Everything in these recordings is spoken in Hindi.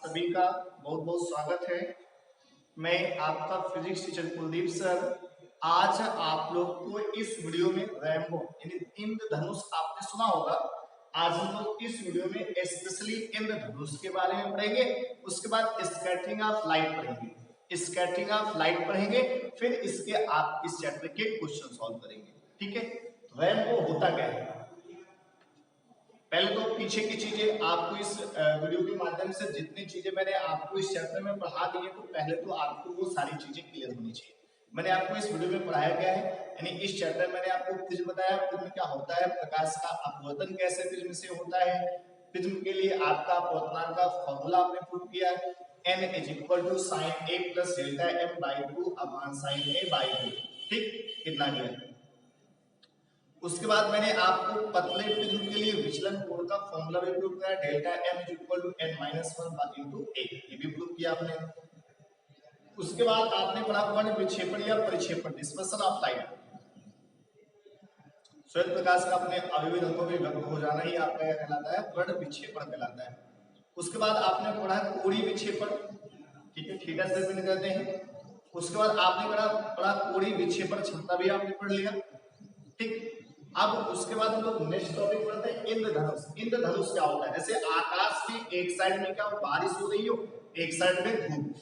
सभी का बहुत बहुत स्वागत है। मैं आपका फिजिक्स टीचर कुलदीप सर। आज आप लोग को इस वीडियो में रैम्बो यानी इंद्रधनुष आपने सुना होगा। आज हम लोग इस वीडियो में स्पेशली इंद्रधनुष के बारे में पढ़ेंगे। उसके बाद स्कैटरिंग ऑफ लाइट पढ़ेंगे, स्कैटरिंग ऑफ लाइट पढ़ेंगे, फिर इसके आप इस चैप्टर के क्वेश्चन सॉल्व करेंगे। ठीक है, रैम्बो होता क्या है? पहले तो पीछे की चीजें आपको इस वीडियो के माध्यम से जितनी चीजें मैंने आपको इस चैप्टर में पढ़ा दी है, तो पहले तो आपको वो सारी चीजें क्लियर होनी चाहिए। मैंने आपको इस वीडियो में पढ़ाया गया है, यानी इस चैप्टर मैंने आपको प्रिज्म बताया, प्रिज्म क्या होता है, प्रकाश का अपवर्तन कैसे प्रिज्म से होता है, प्रिज्म के लिए आपका अपवर्तनांक का फॉर्मूला आपने प्रूव किया है, n = sin a + delta m/2 upon sin a/2। ठीक, कितना गया। उसके बाद मैंने आपको पतले प्रिज्म के लिए विचलन कोण का फॉर्मूला भी प्रूव किया, डेल्टा m = n-1 / a, ये भी प्रूव किया आपने। उसके बाद आपने पढ़ा वर्ण विक्षेपण या परिक्षेपण, डिस्पर्सन ऑफ लाइट। श्वेत प्रकाश का अपने अवयवी रंगों में व्यक्त हो जाना ही आपका क्या कहलाता है, वर्ण विक्षेपण कहलाता है। उसके बाद आपने पढ़ा कोणीय विक्षेपण, ठीक है, थीटा से भिन्न करते हैं। उसके बाद आपने पढ़ा कोणीय विक्षेपण क्षमता भी आपने पढ़ लिया। ठीक, अब उसके बाद हम लोग नेक्स्ट टॉपिक पढ़ते हैं इंद्रधनुष। इंद्रधनुष क्या होता है? जैसे आकाश की एक साइड में क्या बारिश हो रही हो, एक साइड में धूप।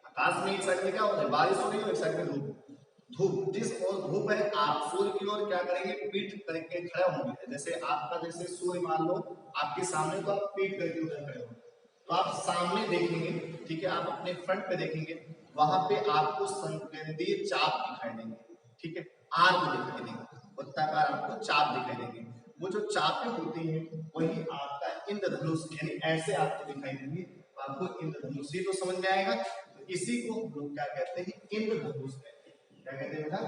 आकाश में एक साइड में क्या होता है, बारिश हो रही हो, एक साइड में धूप। धूप जिस ओर धूप है, आप सूर्य की ओर क्या करेंगे, पीठ करके खड़े होंगे। जैसे आपका जैसे सूर्य मान लो आपके सामने, तो आप पीठ करके उधर खड़े होंगे, तो आप सामने देखेंगे। ठीक है, आप अपने फ्रंट पे देखेंगे, वहां पे आपको संकेंद्रीय चाप दिखाई देंगे। ठीक है, आर्क दिखाई देंगे, वृत्ताकार आपको चाप दिखाई देंगे। वो जो चापें होती हैं वही आपका इंद्रधनुष, यानी ऐसे आपको दिखाई देंगे, आपको इंद्रधनुष ही तो समझ में आएगा। तो इसी को हम लोग क्या कहते हैं, इंद्रधनुष कहते हैं। क्या कहते हैं बेटा?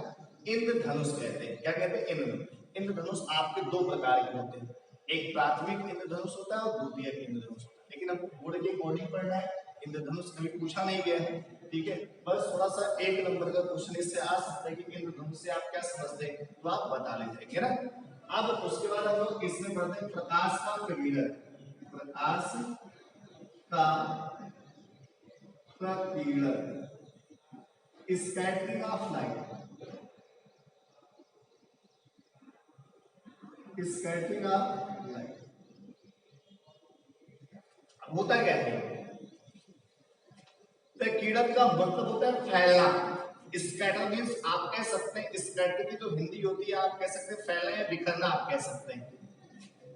इंद्रधनुष कहते हैं। क्या कहते हैं? इंद्रधनुष। इंद्रधनुष आपके दो प्रकार के होते हैं, एक प्राथमिक इंद्रधनुष होता है और द्वितीयक इंद्रधनुष होता है। लेकिन अब बोर्ड के अकॉर्डिंग पढ़ना है, इंद्रधनुष कभी पूछा नहीं गया है। ठीक है, बस थोड़ा सा एक नंबर का क्वेश्चन इससे आ सकता है कि इंद्रधनुष से आप क्या समझते हैं, तो आप बता ले जाएंगे ना। अब उसके बाद हम लोग इसमें पढ़ते हैं प्रकाश का प्रकीर्णन। प्रकाश का प्रकीर्णन, scattering of light, scattering of light होता क्या है? प्रकीर्णन का मतलब होता है फैलना। स्कैटर मींस आप कह सकते हैं, स्कैटर की जो हिंदी होती है आप कह सकते हैं फैलना या बिखरना आप कह सकते हैं।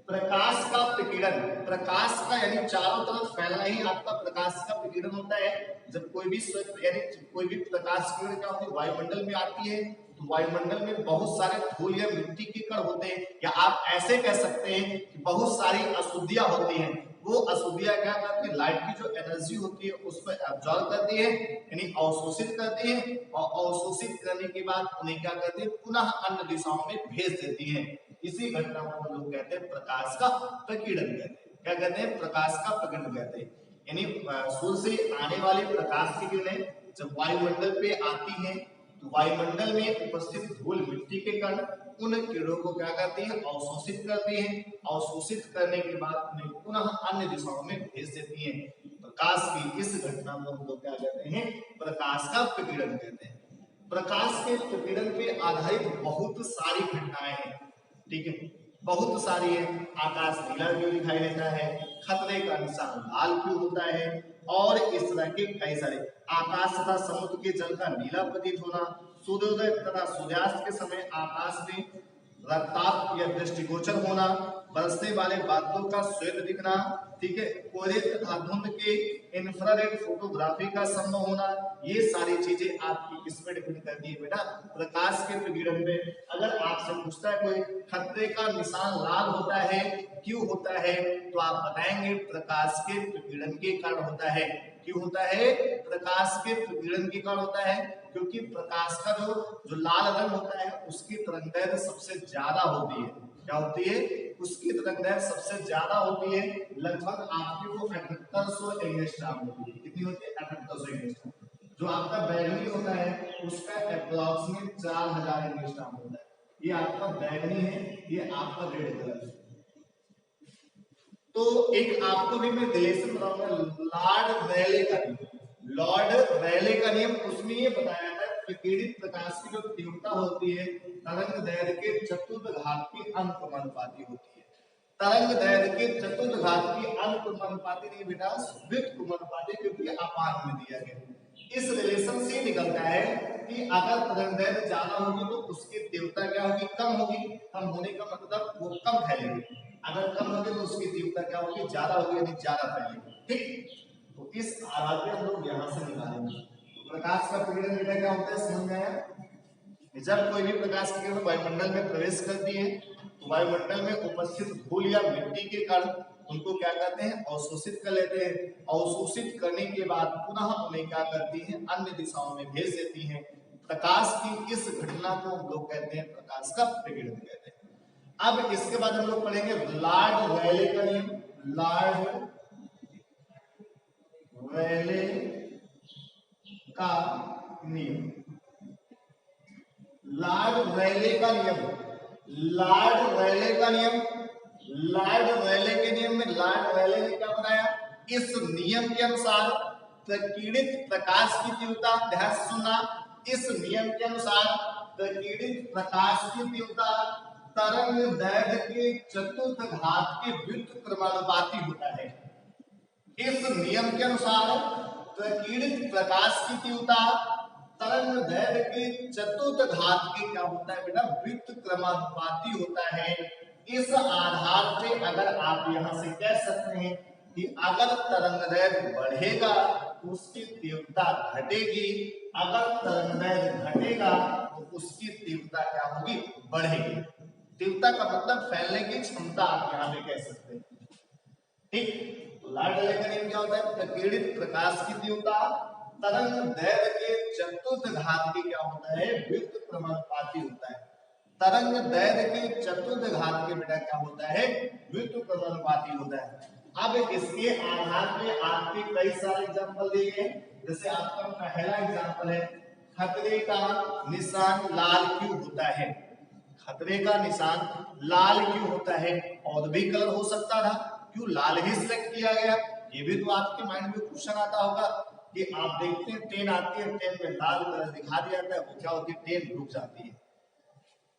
प्रकाश का प्रकीर्णन, प्रकाश का यानी चारों तरफ फैलना ही आपका प्रकाश का प्रकीर्णन होता है। जब कोई भी यानी कोई भी प्रकाश किरण क्या होती है, वायुमंडल में आती है, तो वायुमंडल में बहुत सारे धूल या मिट्टी के कण होते हैं, या आप ऐसे कह सकते हैं कि बहुत सारी अशुद्धियां होती हैं। वो अशुद्धियां क्या करती है, लाइट की जो एनर्जी होती है उसको एब्जॉर्ब करती है, यानी अवशोषित करती है, और अवशोषित करने के बाद उन्हें क्या करते हैं, पुनः अन्य दिशाओं में भेज देती है। इसी घटना को हम लोग कहते हैं प्रकाश का प्रकीर्णन कहते हैं। क्या कहते हैं? प्रकाश का प्रकीर्णन कहते हैं। यानी सूर्य से आने वाली प्रकाश की किरणें जब वायुमंडल पे आती हैं, तो वायुमंडल में उपस्थित धूल मिट्टी के कण उन किरणों को क्या करती हैं, अवशोषित करती हैं। अवशोषित करने के बाद उन्हें पुनः अन्य दिशाओं में भेज देती हैं। प्रकाश की इस घटना को हम लोग क्या कहते हैं, प्रकाश का प्रकीर्णन कहते हैं। प्रकाश के प्रकीर्णन पे आधारित बहुत सारी घटनाएं हैं। ठीक है, बहुत सारी है। आकाश नीला क्यों दिखाई देता है, खतरे का निशान लाल क्यों होता है, और इस तरह के कई सारे। आकाश तथा समुद्र के जल का नीला प्रतीत होना, सूर्योदय तथा सूर्यास्त के समय आकाश में रक्ताभ या दृष्टिगोचर होना, बरसने वाले बादलों का श्वेत दिखना, ठीक है, कोहरे तथा धुंध के इंफ्रारेड फोटोग्राफी का संभव होना, ये सारी चीजें आपकी किसमें डिपेंड करती है बेटा, प्रकाश के प्रकीर्णन में। अगर आपसे पूछता है कोई खतरे का निशान लाल होता है, क्यों होता है, तो आप बताएंगे प्रकाश के प्रकीर्णन के कारण होता है। क्यों होता है? प्रकाश के प्रकीर्णन के कारण होता है, क्योंकि प्रकाश का जो लाल रंग होता है उसकी तरंगदैर्घ्य सबसे ज्यादा होती है। क्या होती है? उसकी तरंगदैर्घ्य सबसे ज्यादा होती है, लगभग आपकी वो 7800 एंगस्ट्रॉम होती है। कितनी होती है? 7800 एंगस्ट्रॉम। जो आपका बैगनी होता है उसका अप्रॉक्सीमेट 4000 एंगस्ट्रॉम होता है। ये आपका बैगनी है, ये आपका रेड कलर है। तो एक आपको भी मैं रिलेशन बताऊंगा, लॉर्ड रैले का नियम, उसमें ये बताया था विकिरणित प्रकाश की जो तीव्रता होती है तरंग दैर्घ्य के चतुर्थ घात के अनुपाती होती है। तरंग दैर्घ्य के चतुर्थ घात की अनुपाती नहीं बेटा, व्युत्क्रमानुपाती, क्योंकि अपान में दिया गया। इस रिलेशन से निकलता है कि अगर तरंग दैर्घ्य ज्यादा होगी तो उसकी तीव्रता क्या होगी, कम होगी। कम होने का मतलब वो कम फैलेगी, अगर कम होगी तो उसकी तीव्रता क्या होगी, ज्यादा होगी, यानी ज्यादा फैलेगी। ठीक, तो इस आधार पे हम लोग यहां से निकालेंगे। तो प्रकाश का विकिरण बेटा क्या होता है, समझ में आया? जब कोई भी प्रकाश की किरण वायुमंडल में प्रवेश करती है तो वायुमंडल में उपस्थित धूल या मिट्टी के कण उनको क्या कहते हैं, अवशोषित कर लेते हैं। अवशोषित करने के बाद पुनः उन्हें क्या करती हैं, अन्य दिशाओं में भेज देती हैं। प्रकाश की इस घटना को हम लोग कहते हैं प्रकाश का विकिरण कहते हैं। अब इसके बाद हम लोग पढ़ेंगे लॉर्ड रैले का नियम। लॉर्ड रैले का नियम, लॉर्ड रैले का नियम, लॉर्ड रैले का नियम, लॉर्ड रैले के नियम में लॉर्ड रैले ने क्या बताया, इस नियम के अनुसार प्रकीर्णित प्रकाश की तीव्रता, ध्यान से सुनना, इस नियम के अनुसार प्रकीर्णित प्रकाश की तीव्रता तरंग दैर्घ्य के चतुर्थ घात के व्युत्क्रमानुपाती होता है। इस नियम के अनुसार प्रकीर्णित प्रकाश की तीव्रता तरंग दैर्घ्य के चतुर्थ घात के क्या होता है बेटा, व्युत्क्रमानुपाती होता है। इस आधार पे अगर आप यहां से कह सकते हैं कि अगर तरंग दैर्घ्य बढ़ेगा तो उसकी तीव्रता घटेगी, अगर तरंग दैर्घ्य घटेगा तो उसकी तीव्रता क्या होगी, बढ़ेगी। तीव्रता का मतलब फैलने की क्षमता आप यहां पे कह सकते हैं। ठीक, लॉर्ड रैले का नियम क्या होता है, प्रकीर्णित प्रकाश की तीव्रता तरंग दैर्घ्य के चतुर्थ घात के क्या होता है, व्युत्क्रमानुपाती होता है। तरंग दैर्घ्य के चतुर्थ घात के बेटा क्या होता है, व्युत्क्रमानुपाती होता है। अब इसके आधार पे आपके कई सारे एग्जांपल दिए गए, जैसे आपका पहला एग्जांपल है खतरे का निशान लाल क्यों होता है। खतरे का निशान लाल क्यों होता है, और भी कलर हो सकता था, क्यों लाल ही सिलेक्ट किया गया, ये भी तो आपके माइंड में क्वेश्चन आता होगा कि आप देखते हैं ट्रेन आती है, ट्रेन में लाल कलर दिखा दिया जाता है, वो क्या होती है, ट्रेन रुक जाती है।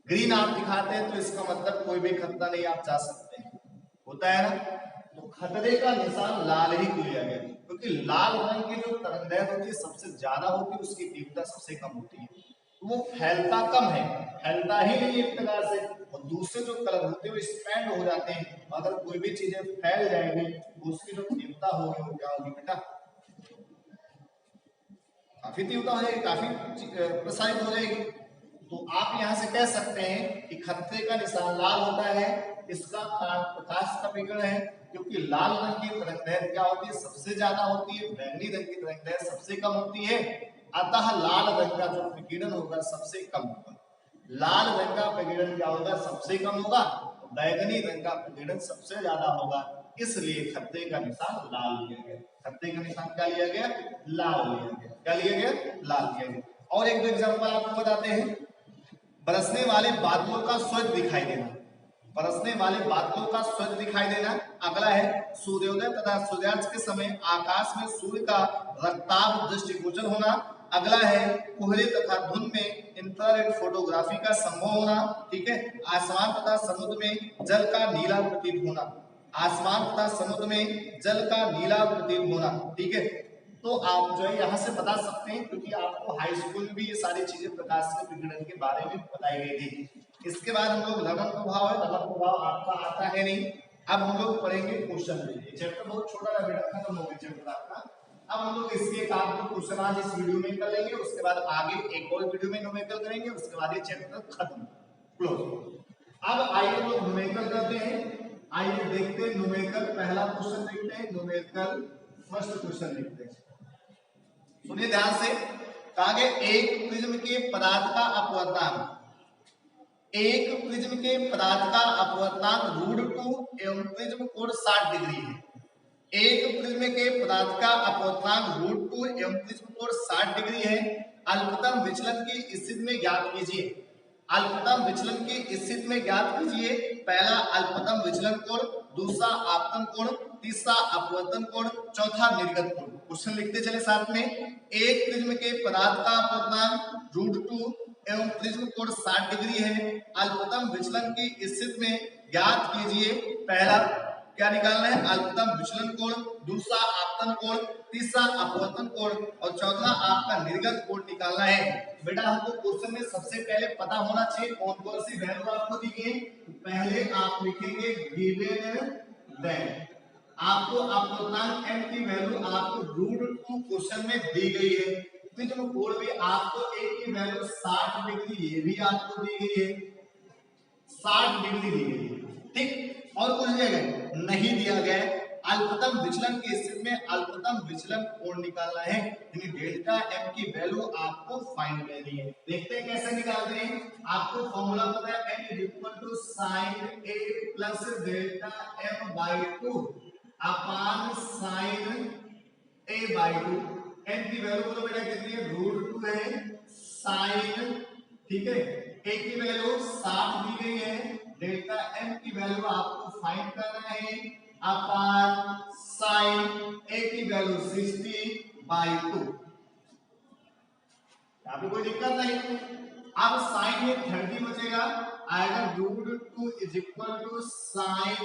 ग्रीन आप दिखाते हैं तो इसका मतलब कोई भी खतरा नहीं, आप जा सकते हैं, होता है ना। तो खतरे का निशान लाल ही क्यों लिया गया, क्योंकि लाल रंग की जो तरंगदैर्घ्य होती है सबसे ज्यादा होती है, उसकी तीव्रता सबसे कम होती है, तो वो फैलता कम है, फैलता ही नहीं एक प्रकार से, और दूसरे जो कलर होते हैं वो एक्सपैंड हो जाते हैं। अगर कोई भी चीजें फैल जाएंगी तो उसकी जो तीव्रता होगी वो क्या होगी बेटा, काफी तीव्रता हो जाएगी, काफी प्रसारित हो जाएगी। तो आप यहां से कह सकते हैं कि खतरे का निशान लाल होता है, इसका कारण प्रकाश का विकिरण है, क्योंकि लाल रंग की तरंगदैर्घ्य क्या होती है, सबसे ज्यादा होती है, बैंगनी रंग की तरंगदैर्घ्य सबसे कम होती है, अतः लाल रंग का जो विकिरण होगा सबसे कम होगा। लाल रंग का विकिरण क्या होगा, सबसे कम होगा, बैंगनी रंग का विकिरण सबसे ज्यादा होगा, इसलिए खतरे का निशान लाल लिया गया। खतरे का निशान क्या लिया गया, लाल लिया गया। क्या लिया गया, लाल लिया गया। और एक दो एग्जांपल आपको बताते हैं, बरसने वाले बादलों का स्वच्छ दिखाई देना, बरसने वाले बादलों का स्वच्छ दिखाई देना। अगला है सूर्योदय तथा सूर्यास्त के समय आकाश में सूर्य का रक्ताभ दृष्टिगोचर होना। अगला है कोहरे तथा धुंध में इंफ्रारेड फोटोग्राफी का संभव होना। ठीक है, आसमान तथा समुद्र में जल का नीला प्रतीत होना, आसमान तथा समुद्र में जल का नीला प्रतीत होना। ठीक है, तो आप जो है यहाँ से बता सकते हैं, क्योंकि आपको हाई स्कूल में भी ये सारी चीजें प्रकाश के विकिरण के बारे में बताई गई थी। इसके बाद हम लोग लवण प्रभाव है, लवण प्रभाव आपका आता है नहीं। अब हम लोग पढ़ेंगे क्वेश्चन में, चैप्टर बहुत छोटा है बेटा, खत्म हो गया चैप्टर आपका। अब हम लोग इसके एक आध क्वेश्चन आज इस वीडियो में कर लेंगे, उसके बाद आगे एक और वीडियो में न्यूमेरिकल करेंगे, उसके बाद ये चैप्टर खत्म, क्लोज। अब आइए हम लोग न्यूमेरिकल करते हैं, आइए देखते हैं न्यूमेरिकल। पहला क्वेश्चन देखते हैं, न्यूमेरिकल फर्स्ट क्वेश्चन देखते हैं, सुनिए ध्यान से। कहा गया एक प्रिज्म के पदार्थ का अपवर्तनांक, एक प्रिज्म के पदार्थ का अपवर्तनांक √2 एवं प्रिज्म कोण 60 डिग्री है। एक प्रिज्म के पदार्थ का अपवर्तनांक √2 एवं प्रिज्म कोण 60 डिग्री है। अल्पतम विचलन की स्थिति में ज्ञात कीजिए। अल्पतम विचलन की स्थिति में ज्ञात कीजिए पहला अल्पतम विचलन कोण, दूसरा आपतन कोण, तीसरा अपवर्तन कोण, चौथा निर्गत कोण। क्वेश्चन लिखते चले साथ में। एक प्रिज्म के पदार्थ का अपवर्तनांक √2 एवं प्रिज्म कोण 60 डिग्री है। अल्पतम विचलन की स्थिति में ज्ञात कीजिए पहला क्या निकालना है, अल्पतम विचलन कोण, दूसरा आपतन कोण, तीसरा अपवर्तन कोण और चौथा आपका निर्गत कोण निकालना है। बेटा हमको क्वेश्चन में सबसे पहले पता होना चाहिए कौन कौन सी वैल्यू आपको दी गई। पहले आप लिखेंगे गिवन दैट आपको अपवर्तनांक m की वैल्यू आपको √2 क्वेश्चन में दी गई है। प्रिज्म कोण भी आपको a की वैल्यू 60 डिग्री ये भी आपको दी गई है, 60 डिग्री दी गई है। ठीक, और कुछ दिया गया नहीं दिया गया। अल्पतम विचलन की स्थिति में अल्पतम विचलन कोण निकालना है, यानी डेल्टा m की वैल्यू आपको फाइंड करनी है। देखते हैं कैसे निकालते हैं। आपको फॉर्मूला पता है n sin a plus delta m/2 upon sin a/2। n की वैल्यू बोलो बेटा कितनी है, √2 है। sin, ठीक है, a की वैल्यू 60 दी गई है, डेल्टा m की वैल्यू आपको फाइंड करना है अपान sin a की वैल्यू 60/2। यहाँ पे कोई दिक्कत नहीं। अब sin में 30 बचेगा, आएगा √2 is equal to sin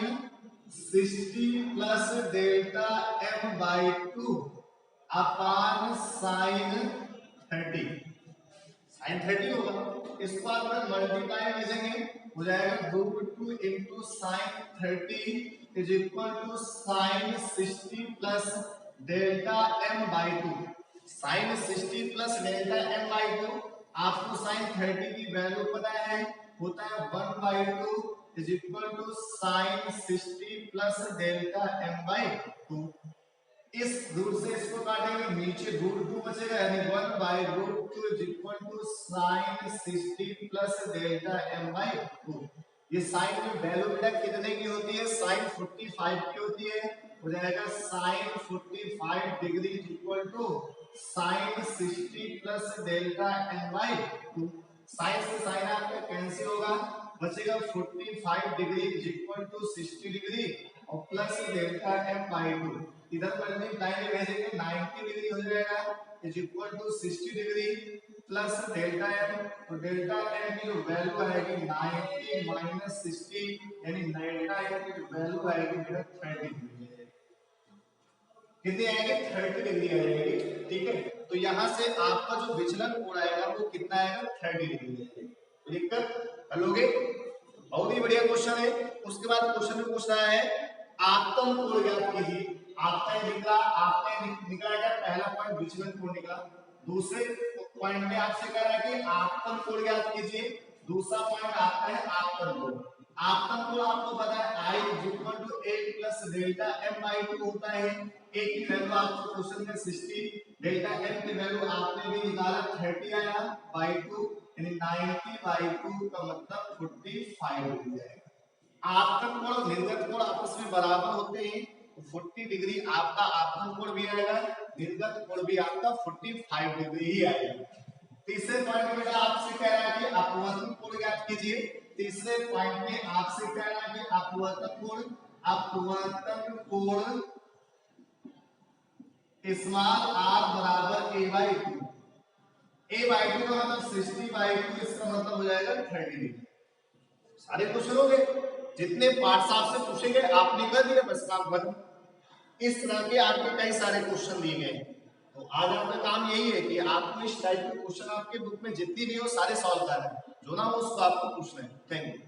60 plus delta m/2 upon sin 30। sin 30 होगा, इसको आप मल्टीप्लाई करेंगे हो जाएगा √2 into sin 30 is equal to sin 60 plus delta m/2। sin 60 plus delta m/2 आपको sin 30 की वैल्यू पता है, होता है 1/2 is equal to sin 60 plus delta m/2। इस रूट से इसको काटेंगे, नीचे √2 बचेगा, यानी 1/√2 is equal to sin 60 plus delta m/2। ये साइन की वैल्यू बेटा कितने की होती है, sin 45 की होती है, हो जाएगा sin 45 degree is equal to sin 60 plus delta m/2। Sine से साइन आपका कैंसिल होगा, बचेगा 45 degree is equal to 60 degree और प्लस डेल्टा m/2। इधर मल्टीप्लाई में भेजेंगे 90 डिग्री हो जाएगा is equal to 60 degree plus delta m, तो डेल्टा m की जो वैल्यू आएगी 90 माइनस 60, यानी डेल्टा m की जो वैल्यू आएगी मेरा 30 डिग्री है। कितनी आएगी, 30 डिग्री आ जाएगी। ठीक है, तो यहां से आपका जो विचलन कोण आएगा वो कितना आएगा, 30 डिग्री आएगा। तो दिक्कत हल हो गई, बहुत ही बढ़िया क्वेश्चन है। उसके बाद क्वेश्चन में पूछ रहा है आपतन कोण ज्ञात कीजिए। आपका निकला, आपने निकला क्या, पहला पॉइंट विचलन कोण निकला। दूसरे पॉइंट में आपसे कह रहा है कि आपतन कोण ज्ञात कीजिए। दूसरा पॉइंट आपका है आपतन कोण। आपतन कोण आपको पता है I = a plus delta m/2 होता है। a की वैल्यू आपको क्वेश्चन में 60, डेल्टा m की वैल्यू आपने भी निकाला 30 आया बाई 2, यानी 90/2 का मतलब 45 हो जाएगा। आपतन कोण निर्गत कोण आपस में बराबर होते हैं, 40 डिग्री आपका आपतन कोण भी आएगा, निर्गत कोण भी आपका 45 डिग्री ही आएगा। तीसरे पॉइंट में आपसे कह रहा है कि अपवर्तन कोण ज्ञात कीजिए। तीसरे पॉइंट में आपसे कह रहा है कि अपवर्तन कोण स्मॉल r बराबर a/2। a/2 का मतलब 60/2, इसका मतलब हो जाएगा 30 डिग्री। सारे क्वेश्चन हो गए, जितने पार्ट्स आपसे पूछे गए आपने कर दिया, बस काम खत्म। इस तरह के आपके कई सारे क्वेश्चन दिए गए। तो आज आपका काम यही है कि आपको इस टाइप के क्वेश्चन आपके बुक में जितनी भी हो सारे सॉल्व करना है, जो ना हो उसको आपको पूछना है। Thank you.